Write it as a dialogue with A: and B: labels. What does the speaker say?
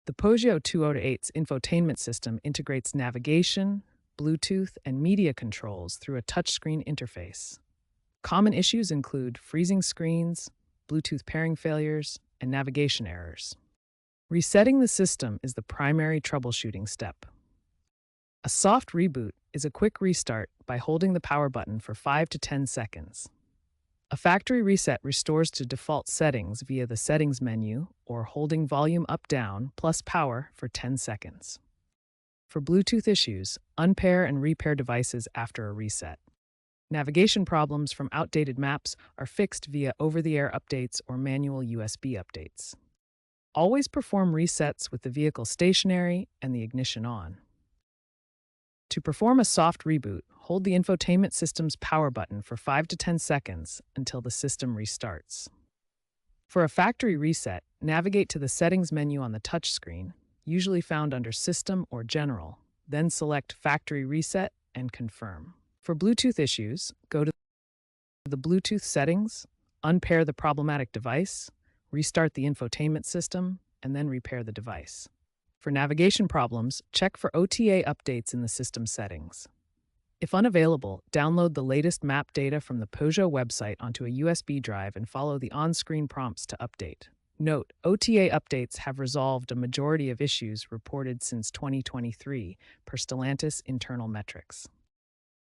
A: The Peugeot 208's infotainment system integrates navigation, Bluetooth, and media controls through a touchscreen interface. Common issues include freezing screens, Bluetooth pairing failures, and navigation errors. Resetting the system is the primary troubleshooting step. A soft reboot is a quick restart by holding the power button for 5 to 10 seconds. A factory reset restores to default settings via the settings menu or holding volume up-down plus power for 10 seconds. For Bluetooth issues, unpair and repair devices after a reset. Navigation problems from outdated maps are fixed via over-the-air updates or manual USB updates. Always perform resets with the vehicle stationary and the ignition on. To perform a soft reboot, hold the infotainment system's power button for 5 to 10 seconds until the system restarts. For a factory reset, navigate to the settings menu on the touchscreen, usually found under System or General, then select Factory Reset and confirm. For Bluetooth issues, go to the Bluetooth settings, unpair the problematic device, restart the infotainment system, and then repair the device. For navigation problems, check for OTA updates in the system settings. If unavailable, download the latest map data from the Peugeot website onto a USB drive and follow the on-screen prompts to update. Note, OTA updates have resolved a majority of issues reported since 2023 per Stellantis internal metrics.